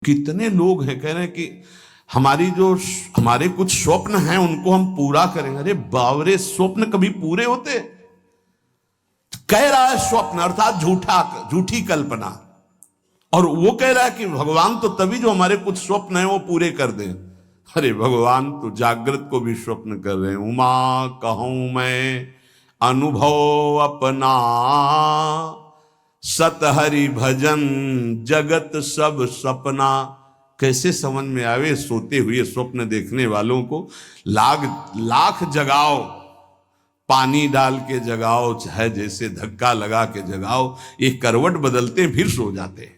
कितने लोग हैं कह रहे हैं कि हमारे कुछ स्वप्न हैं उनको हम पूरा करेंगे। अरे बावरे, स्वप्न कभी पूरे होते? कह रहा है स्वप्न अर्थात झूठी कल्पना, और वो कह रहा है कि भगवान तो तभी जो हमारे कुछ स्वप्न हैं वो पूरे कर दें। अरे भगवान तो जागृत को भी स्वप्न कर रहे हैं। उमा कहूं मैं अनुभव अपना, सत हरि भजन जगत सब सपना। कैसे समझ में आवे सोते हुए स्वप्न देखने वालों को। लाख जगाओ, पानी डाल के जगाओ, चाहे जैसे धक्का लगा के जगाओ, एक करवट बदलते फिर सो जाते हैं।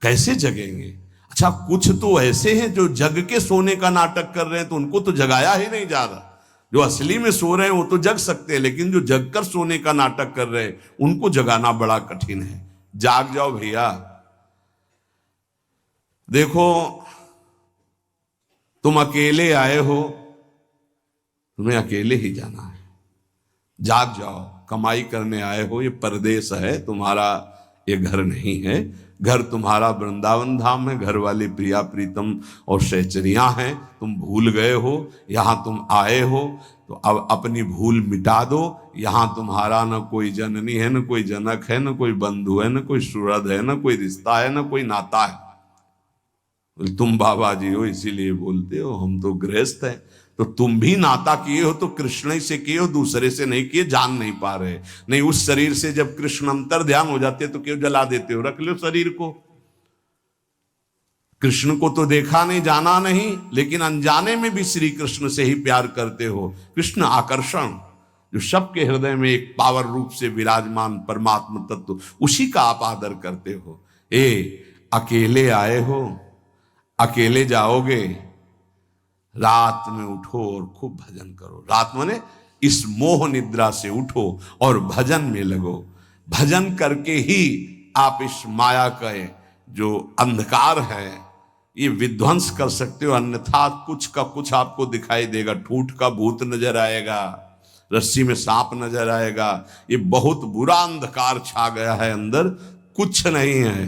कैसे जगेंगे? अच्छा, कुछ तो ऐसे हैं जो जग के सोने का नाटक कर रहे हैं, तो उनको तो जगाया ही नहीं जा रहा। जो असली में सो रहे हैं वो तो जग सकते हैं, लेकिन जो जग कर सोने का नाटक कर रहे हैं उनको जगाना बड़ा कठिन है। जाग जाओ भैया। देखो, तुम अकेले आए हो, तुम्हें अकेले ही जाना है। जाग जाओ, कमाई करने आए हो, ये परदेश है तुम्हारा, ये घर नहीं है। घर तुम्हारा वृंदावन धाम है, घर वाली प्रिया प्रीतम और सहचरियां हैं। तुम भूल गए हो, यहां तुम आए हो तो अब अपनी भूल मिटा दो। यहां तुम्हारा न कोई जननी है, न कोई जनक है, न कोई बंधु है, न कोई सुहृद है, न कोई रिश्ता है, न कोई नाता है। तुम बाबा जी हो इसीलिए बोलते हो, हम तो गृहस्थ हैं। तो तुम भी नाता किए हो तो कृष्ण ही से किए हो, दूसरे से नहीं किए। जान नहीं पा रहे? नहीं, उस शरीर से जब कृष्ण अंतर ध्यान हो जाते तो क्यों जला देते हो? रख लो शरीर को। कृष्ण को तो देखा नहीं, जाना नहीं, लेकिन अनजाने में भी श्री कृष्ण से ही प्यार करते हो। कृष्ण आकर्षण, जो सबके हृदय में एक पावर रूप से विराजमान परमात्मा तत्व, उसी का आप आदर करते हो। अकेले आए हो, अकेले जाओगे, रात में उठो और खूब भजन करो। रात माने इस मोह निद्रा से उठो और भजन में लगो। भजन करके ही आप इस माया का जो अंधकार है ये विध्वंस कर सकते हो, अन्यथा कुछ का कुछ आपको दिखाई देगा। ठूठ का भूत नजर आएगा, रस्सी में सांप नजर आएगा। ये बहुत बुरा अंधकार छा गया है अंदर। कुछ नहीं है,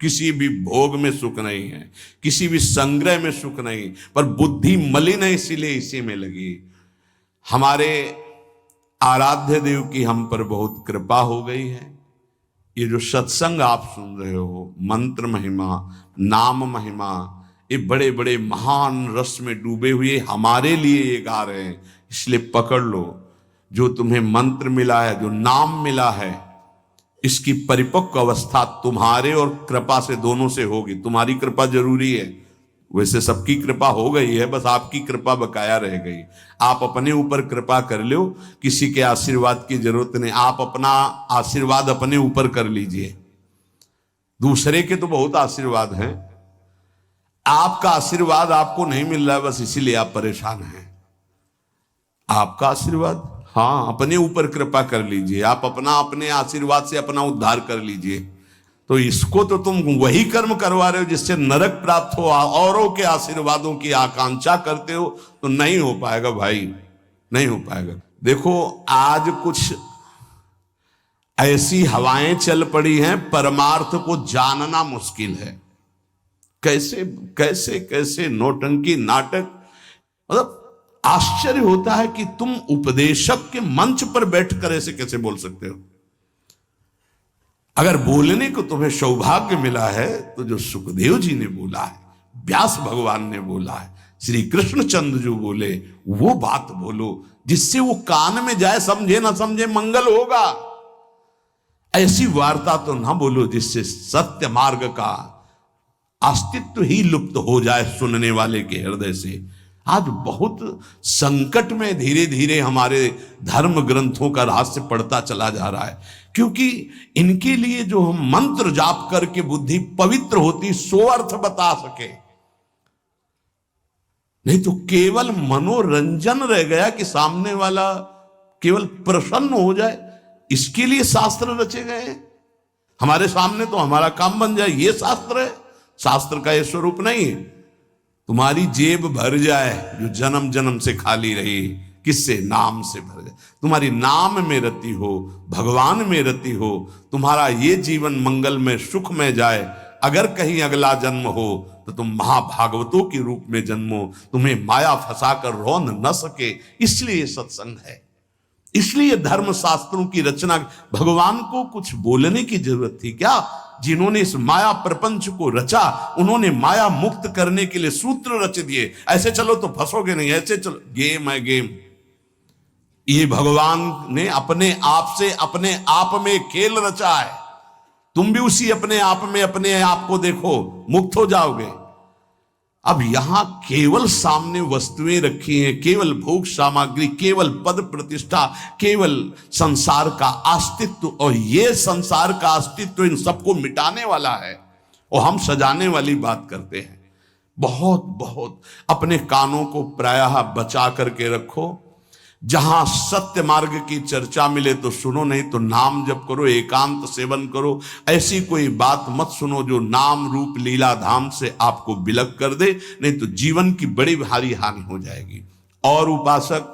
किसी भी भोग में सुख नहीं है, किसी भी संग्रह में सुख नहीं, पर बुद्धि मलिन है, इसीलिए इसी में लगी। हमारे आराध्य देव की हम पर बहुत कृपा हो गई है। ये जो सत्संग आप सुन रहे हो, मंत्र महिमा, नाम महिमा, ये बड़े बड़े महान रस में डूबे हुए हमारे लिए ये गा रहे हैं। इसलिए पकड़ लो, जो तुम्हें मंत्र मिला है, जो नाम मिला है, इसकी परिपक्व अवस्था तुम्हारे और कृपा से, दोनों से होगी। तुम्हारी कृपा जरूरी है, वैसे सबकी कृपा हो गई है, बस आपकी कृपा बकाया रह गई। आप अपने ऊपर कृपा कर लो, किसी के आशीर्वाद की जरूरत नहीं। आप अपना आशीर्वाद अपने ऊपर कर लीजिए। दूसरे के तो बहुत आशीर्वाद हैं, आपका आशीर्वाद आपको नहीं मिल रहा है, बस इसीलिए आप परेशान हैं। आपका आशीर्वाद, हाँ, अपने ऊपर कृपा कर लीजिए। आप अपने आशीर्वाद से अपना उद्धार कर लीजिए। तो इसको तो तुम वही कर्म करवा रहे हो जिससे नरक प्राप्त हो, औरों के आशीर्वादों की आकांक्षा करते हो, तो नहीं हो पाएगा भाई, नहीं हो पाएगा। देखो, आज कुछ ऐसी हवाएं चल पड़ी हैं, परमार्थ को जानना मुश्किल है। कैसे कैसे कैसे नौटंकी नाटक, मतलब आश्चर्य होता है कि तुम उपदेशक के मंच पर बैठकर ऐसे कैसे बोल सकते हो। अगर बोलने को तुम्हें सौभाग्य मिला है तो जो सुखदेव जी ने बोला है, व्यास भगवान ने बोला है, श्री कृष्णचंद्र जो बोले, वो बात बोलो जिससे वो कान में जाए। समझे ना समझे, मंगल होगा। ऐसी वार्ता तो ना बोलो जिससे सत्य मार्ग का अस्तित्व ही लुप्त हो जाए सुनने वाले के हृदय से। आज बहुत संकट में धीरे धीरे हमारे धर्म ग्रंथों का रहस्य पड़ता चला जा रहा है, क्योंकि इनके लिए जो हम मंत्र जाप करके बुद्धि पवित्र होती, सो अर्थ बता सके। नहीं तो केवल मनोरंजन रह गया कि सामने वाला केवल प्रसन्न हो जाए, इसके लिए शास्त्र रचे गए हैं। हमारे सामने तो हमारा काम बन जाए, ये शास्त्र है। शास्त्र का ये स्वरूप नहीं है। तुम्हारी जेब भर जाए जो जन्म जन्म से खाली रही, किससे? नाम से भर जाए। तुम्हारी नाम में रति हो, भगवान में रति हो, तुम्हारा ये जीवन मंगल में सुख में जाए, अगर कहीं अगला जन्म हो तो तुम महाभागवतों के रूप में जन्मो, तुम्हें माया फंसाकर रोन न सके। इसलिए सत्संग है, इसलिए धर्म शास्त्रों की रचना। भगवान को कुछ बोलने की जरूरत थी क्या? जिन्होंने इस माया प्रपंच को रचा, उन्होंने माया मुक्त करने के लिए सूत्र रच दिए। ऐसे चलो तो फंसोगे नहीं, ऐसे चलो, गेम है गेम। ये भगवान ने अपने आप से अपने आप में खेल रचा है। तुम भी उसी अपने आप को देखो, मुक्त हो जाओगे। अब यहां केवल सामने वस्तुएं रखी हैं, केवल भोग सामग्री, केवल पद प्रतिष्ठा, केवल संसार का अस्तित्व, और ये संसार का अस्तित्व इन सबको मिटाने वाला है, और हम सजाने वाली बात करते हैं। बहुत बहुत अपने कानों को प्रायः बचा करके रखो। जहां सत्य मार्ग की चर्चा मिले तो सुनो, नहीं तो नाम जप करो, एकांत सेवन करो। ऐसी कोई बात मत सुनो जो नाम रूप लीला धाम से आपको विलग कर दे, नहीं तो जीवन की बड़ी भारी हानि हो जाएगी। और उपासक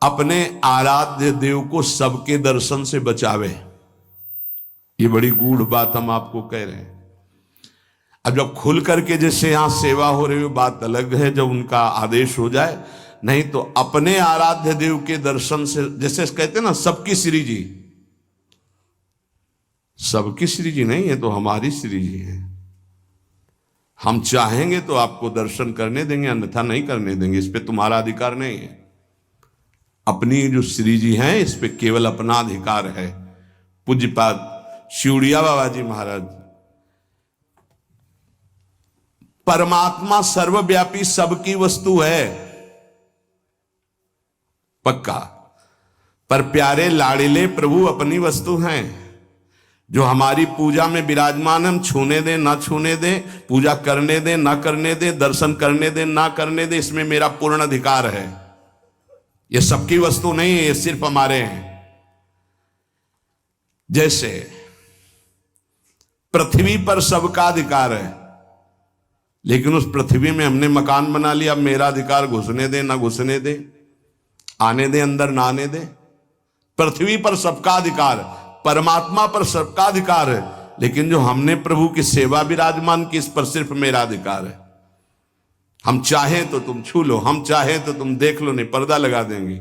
अपने आराध्य देव को सबके दर्शन से बचावे। ये बड़ी गूढ़ बात हम आपको कह रहे हैं। अब जब खुल करके जैसे यहां सेवा हो रही हो बात अलग है, जब उनका आदेश हो जाए, नहीं तो अपने आराध्य देव के दर्शन से, जैसे कहते हैं ना सबकी श्री जी, सबकी श्री जी नहीं है तो हमारी श्री जी है। हम चाहेंगे तो आपको दर्शन करने देंगे, अन्यथा नहीं करने देंगे। इस पे तुम्हारा अधिकार नहीं है। अपनी जो श्री जी हैं इस पे केवल अपना अधिकार है। पूज्यपाद शिवड़िया बाबा जी महाराज, परमात्मा सर्वव्यापी सबकी वस्तु है पक्का, पर प्यारे लाड़िले प्रभु अपनी वस्तु हैं। जो हमारी पूजा में विराजमान, हम छूने दें ना छूने दें, पूजा करने दें ना करने दें, दर्शन करने दें ना करने दें, इसमें मेरा पूर्ण अधिकार है। ये सबकी वस्तु नहीं है, ये सिर्फ हमारे हैं। जैसे पृथ्वी पर सबका अधिकार है, लेकिन उस पृथ्वी में हमने मकान बना लिया, अब मेरा अधिकार घुसने दे ना घुसने दे, आने दे अंदर ना आने दे। पृथ्वी पर सबका अधिकार, परमात्मा पर सबका अधिकार है, लेकिन जो हमने प्रभु की सेवा विराजमान की, इस पर सिर्फ मेरा अधिकार है। हम चाहें तो तुम छू लो, हम चाहें तो तुम देख लो, नहीं पर्दा लगा देंगे।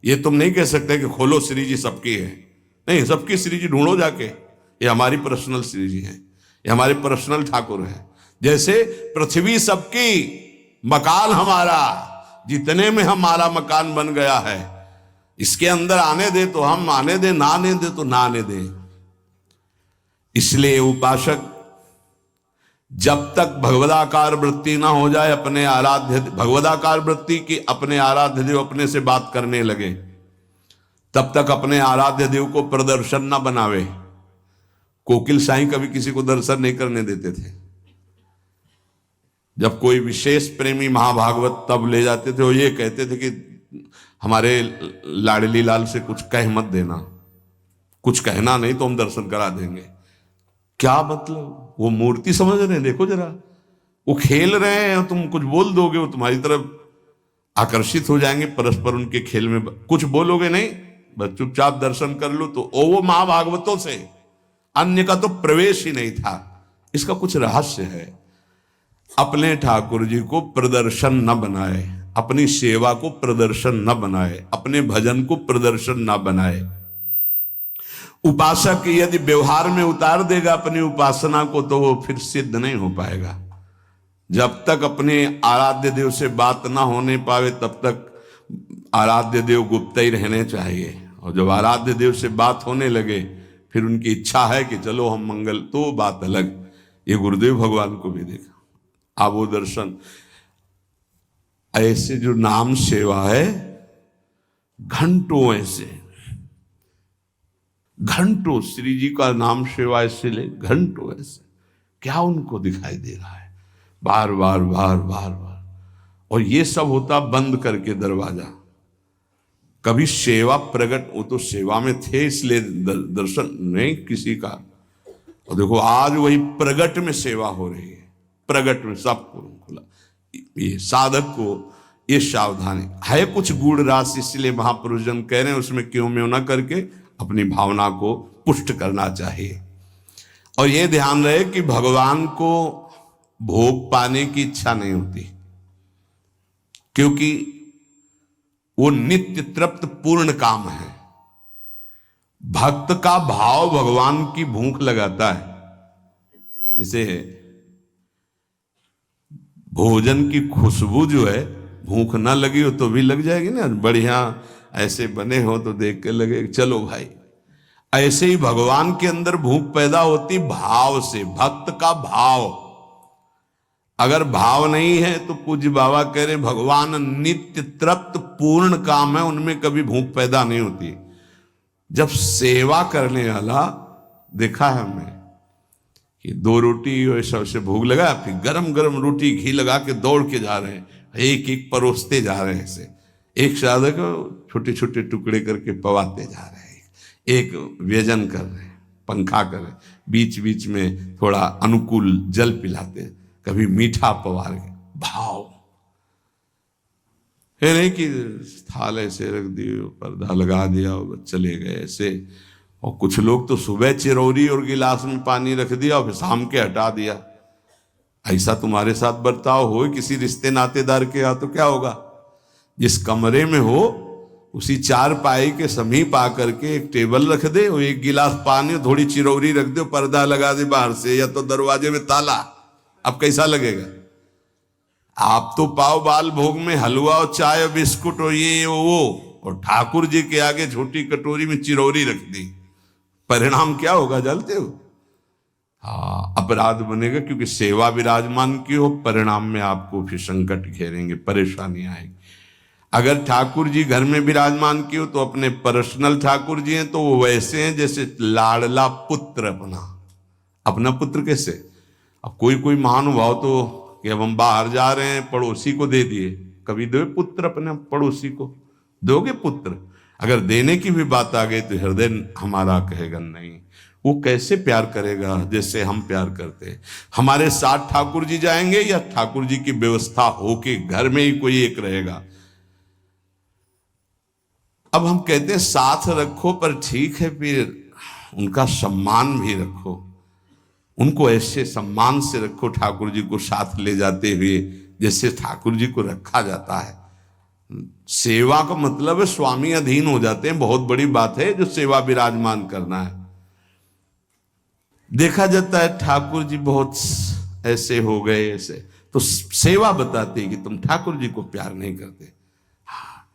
ये तुम नहीं कह सकते कि खोलो श्री जी सबकी है, नहीं, सबकी श्री जी ढूंढो जाके। ये हमारी पर्सनल श्री जी है, ये हमारे पर्सनल ठाकुर है। जैसे पृथ्वी सबकी, मकान हमारा, जितने में हमारा मकान बन गया है, इसके अंदर आने दे तो हम आने दे, ना आने दे तो ना आने दे। इसलिए उपासक जब तक भगवदाकार वृत्ति ना हो जाए अपने आराध्य, भगवदाकार वृत्ति की अपने आराध्य देव अपने से बात करने लगे, तब तक अपने आराध्य देव को प्रदर्शन ना बनावे। कोकिल साईं कभी किसी को दर्शन नहीं करने देते थे। जब कोई विशेष प्रेमी महाभागवत तब ले जाते थे, वो ये कहते थे कि हमारे लाडली लाल से कुछ कह मत देना, कुछ कहना नहीं तो हम दर्शन करा देंगे। क्या मतलब? वो मूर्ति समझ रहे हैं, देखो जरा, वो खेल रहे हैं, तुम कुछ बोल दोगे वो तुम्हारी तरफ आकर्षित हो जाएंगे, परस्पर उनके खेल में कुछ बोलोगे नहीं, बस चुपचाप दर्शन कर लो। तो वो महाभागवतों से अन्य का तो प्रवेश ही नहीं था। इसका कुछ रहस्य है। अपने ठाकुर जी को प्रदर्शन न बनाए, अपनी सेवा को प्रदर्शन न बनाए, अपने भजन को प्रदर्शन न बनाए। उपासक यदि व्यवहार में उतार देगा अपनी उपासना को, तो वो फिर सिद्ध नहीं हो पाएगा। जब तक अपने आराध्य देव से बात ना होने पावे, तब तक आराध्य देव गुप्त ही रहने चाहिए। और जब आराध्य देव से बात होने लगे, फिर उनकी इच्छा है कि चलो हम मंगल, तो बात अलग। ये गुरुदेव भगवान को भी देखा, आप वो दर्शन। ऐसे जो नाम सेवा है, घंटों, ऐसे घंटों श्री जी का नाम सेवा ऐसे ले, घंटों ऐसे, क्या उनको दिखाई दे रहा है? बार बार बार बार बार। और ये सब होता बंद करके दरवाजा। कभी सेवा प्रकट, वो तो सेवा में थे इसलिए दर्शन नहीं किसी का। और देखो आज वही प्रगट में सेवा हो रही है, प्रगट में सबको खुला। ये साधक को ये सावधानी है, कुछ गूढ़ रास, इसलिए महापुरुष जन कह रहे हैं उसमें क्यों में ना करके अपनी भावना को पुष्ट करना चाहिए। और ये ध्यान रहे कि भगवान को भोग पाने की इच्छा नहीं होती, क्योंकि वो नित्य तृप्त पूर्ण काम है। भक्त का भाव भगवान की भूख लगाता है। जैसे भोजन की खुशबू जो है, भूख ना लगी हो तो भी लग जाएगी ना, बढ़िया ऐसे बने हो तो देख के लगे चलो भाई। ऐसे ही भगवान के अंदर भूख पैदा होती भाव से, भक्त का भाव। अगर भाव नहीं है तो पूज्य बाबा कह रहे भगवान नित्य तृप्त पूर्ण काम है, उनमें कभी भूख पैदा नहीं होती। जब सेवा करने वाला देखा है हमने कि 2 रोटी और सबसे भूख लगा, फिर गरम गरम रोटी घी लगा के दौड़ के जा रहे हैं, एक एक परोसते जा रहे हैं। ऐसे एक साधक छोटे छोटे टुकड़े करके पवाते जा रहे हैं, एक व्यजन कर रहे हैं, पंखा कर रहे हैं, बीच बीच में थोड़ा अनुकूल जल पिलाते, कभी मीठा पवा रहे। भाव है नहीं कि थाल ऐसे रख दिए, पर्दा लगा दिया और चले गए ऐसे। और कुछ लोग तो सुबह चिरौरी और गिलास में पानी रख दिया और फिर शाम के हटा दिया। ऐसा तुम्हारे साथ बर्ताव हो किसी रिश्ते नातेदार के यहाँ तो क्या होगा? जिस कमरे में हो उसी 4 पाई के समीप आकर के एक टेबल रख दे और एक गिलास पानी, थोड़ी चिरौरी रख दे, पर्दा लगा दे बाहर से, या तो दरवाजे में ताला। अब कैसा लगेगा? आप तो पाव बाल भोग में हलवा और चाय और बिस्कुट और ये वो, और ठाकुर जी के आगे छोटी कटोरी में चिरौरी रख दी। परिणाम क्या होगा जानते हो? हाँ, अपराध बनेगा, क्योंकि सेवा विराजमान की हो, परिणाम में आपको फिर संकट घेरेंगे, परेशानी आएगी। अगर ठाकुर जी घर में विराजमान की हो तो अपने पर्सनल ठाकुर जी हैं तो वो वैसे हैं जैसे लाडला पुत्र अपना पुत्र। कैसे? अब कोई कोई महानुभाव तो कि अब हम बाहर जा रहे हैं, पड़ोसी को दे दिए। कभी दो पुत्र अपने पड़ोसी को? दोगे पुत्र? अगर देने की भी बात आ गई तो हृदय हमारा कहेगा नहीं। वो कैसे प्यार करेगा जैसे हम प्यार करते हैं। हमारे साथ ठाकुर जी जाएंगे या ठाकुर जी की व्यवस्था हो के घर में ही कोई एक रहेगा? अब हम कहते हैं साथ रखो, पर ठीक है, फिर उनका सम्मान भी रखो, उनको ऐसे सम्मान से रखो ठाकुर जी को साथ ले जाते हुए जैसे ठाकुर जी को रखा जाता है। सेवा का मतलब है स्वामी अधीन हो जाते हैं, बहुत बड़ी बात है जो सेवा विराजमान करना है। देखा जाता है ठाकुर जी बहुत ऐसे हो गए, ऐसे तो सेवा बताती है कि तुम ठाकुर जी को प्यार नहीं करते। हाँ,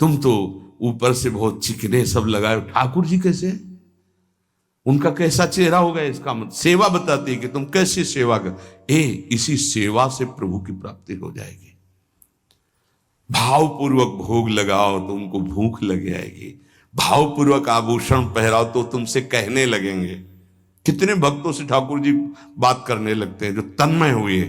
तुम तो ऊपर से बहुत चिकने सब लगाए, ठाकुर जी कैसे? उनका कैसा चेहरा होगा? इसका मतलब सेवा बताती है कि तुम कैसे सेवा कर। इसी सेवा से प्रभु की प्राप्ति हो जाएगी। भावपूर्वक भोग लगाओ तो उनको भूख लग जाएगी। भावपूर्वक आभूषण पहराओ तो तुमसे कहने लगेंगे। कितने भक्तों से ठाकुर जी बात करने लगते हैं जो तन्मय हुए,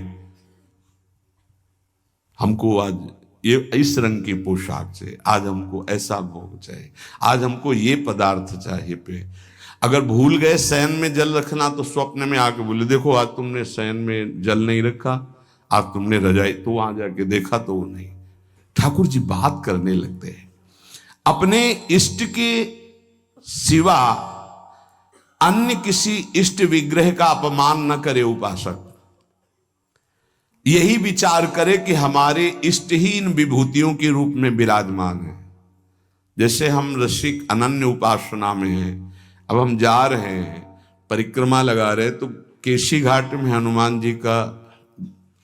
हमको आज ये इस रंग की पोशाक चाहिए, आज हमको ऐसा भोग चाहिए, आज हमको ये पदार्थ चाहिए। पे अगर भूल गए शयन में जल रखना तो स्वप्न में आके बोले देखो आज तुमने शयन में जल नहीं रखा, आज तुमने रजाई, तो वहां जाके देखा तो वो नहीं। ठाकुर जी बात करने लगते हैं। अपने इष्ट के सिवा अन्य किसी इष्ट विग्रह का अपमान न करे उपासक। यही विचार करे कि हमारे इष्ट ही इन विभूतियों के रूप में विराजमान है। जैसे हम रसिक अनन्य उपासना में हैं, अब हम जा रहे हैं, परिक्रमा लगा रहे, तो केशी घाट में हनुमान जी का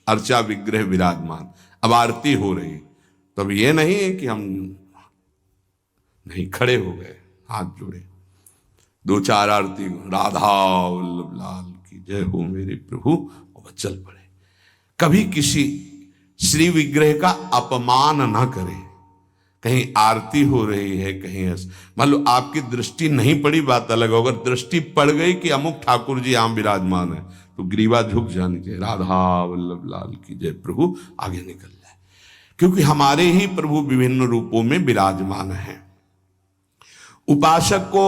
अर्चा विग्रह विराजमान, अब आरती हो रही, तो अब ये नहीं है कि हम नहीं, खड़े हो गए, हाथ जोड़े, 2-4 आरती, राधा वल्लभ लाल की जय हो मेरे प्रभु, और चल पड़े। कभी किसी श्री विग्रह का अपमान ना करें। कहीं आरती हो रही है, कहीं मान लो आपकी दृष्टि नहीं पड़ी, बात अलग हो, अगर दृष्टि पड़ गई कि अमुक ठाकुर जी यहाँ विराजमान है तो ग्रीवा झुक जानी चाहिए, राधा वल्लभ लाल की जय प्रभु, आगे निकल जाए, क्योंकि हमारे ही प्रभु विभिन्न रूपों में विराजमान है। उपासक को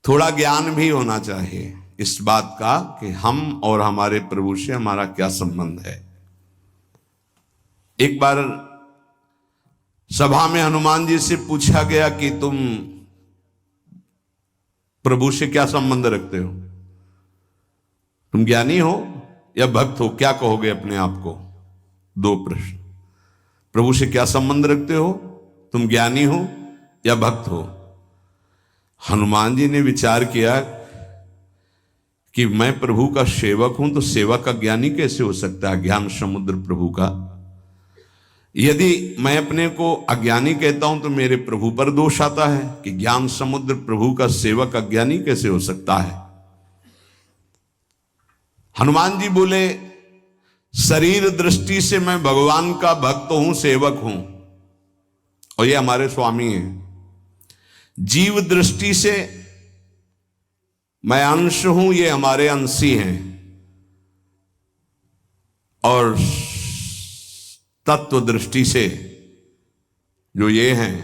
थोड़ा ज्ञान भी होना चाहिए इस बात का कि हम और हमारे प्रभु से हमारा क्या संबंध है। एक बार सभा में हनुमान जी से पूछा गया कि तुम प्रभु से क्या संबंध रखते हो? तुम ज्ञानी हो या भक्त हो? क्या कहोगे अपने आप को? दो प्रश्न। प्रभु से क्या संबंध रखते हो? तुम ज्ञानी हो या भक्त हो? हनुमान जी ने विचार किया कि मैं प्रभु का सेवक हूं, तो सेवक अज्ञानी कैसे हो सकता है? ज्ञान समुद्र प्रभु का। यदि मैं अपने को अज्ञानी कहता हूं तो मेरे प्रभु पर दोष आता है कि ज्ञान समुद्र प्रभु का सेवक अज्ञानी कैसे हो सकता है। हनुमान जी बोले, शरीर दृष्टि से मैं भगवान का भक्त हूं, सेवक हूं, और ये हमारे स्वामी हैं। जीव दृष्टि से मैं अंश हूं, ये हमारे अंशी हैं, और तत्व दृष्टि से जो ये हैं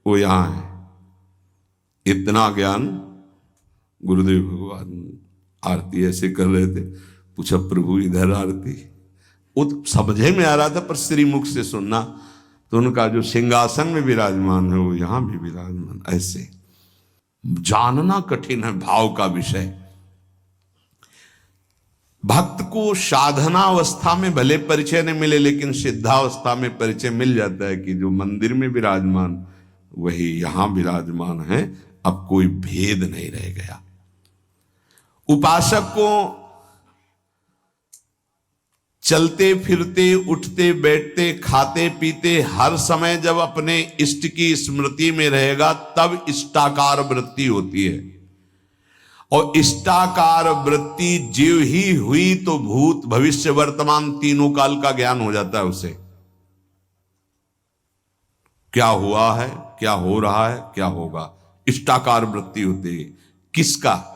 वो यहां है। इतना ज्ञान गुरुदेव भगवान आरती ऐसे कर रहे थे। पूछा, प्रभु इधर आरती? वो तो समझे में आ रहा था, पर श्रीमुख से सुनना तो उनका जो सिंहासन में विराजमान है वो यहां भी विराजमान। ऐसे जानना कठिन है भाव का विषय। भक्त को साधना अवस्था में भले परिचय नहीं मिले, लेकिन सिद्धावस्था में परिचय मिल जाता है कि जो मंदिर में विराजमान वही यहां विराजमान है। अब कोई भेद नहीं रह गया। उपासक को चलते फिरते, उठते बैठते, खाते पीते हर समय जब अपने इष्ट की स्मृति में रहेगा तब इष्टाकार वृत्ति होती है। और इष्टाकार वृत्ति जीव ही हुई तो भूत भविष्य वर्तमान तीनों काल का ज्ञान हो जाता है उसे। क्या हुआ है, क्या हो रहा है, क्या होगा, इष्टाकार वृत्ति होती है। किसका?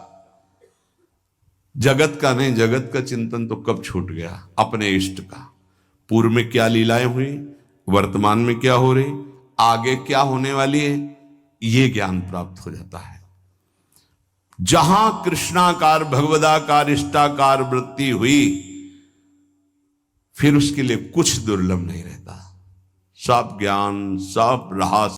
जगत का नहीं। जगत का चिंतन तो कब छूट गया, अपने इष्ट का। पूर्व में क्या लीलाएं हुई, वर्तमान में क्या हो रही, आगे क्या होने वाली है, ये ज्ञान प्राप्त हो जाता है। जहां कृष्णाकार भगवदाकार इष्टाकार वृत्ति हुई, फिर उसके लिए कुछ दुर्लभ नहीं रहता। सब ज्ञान, सब रहा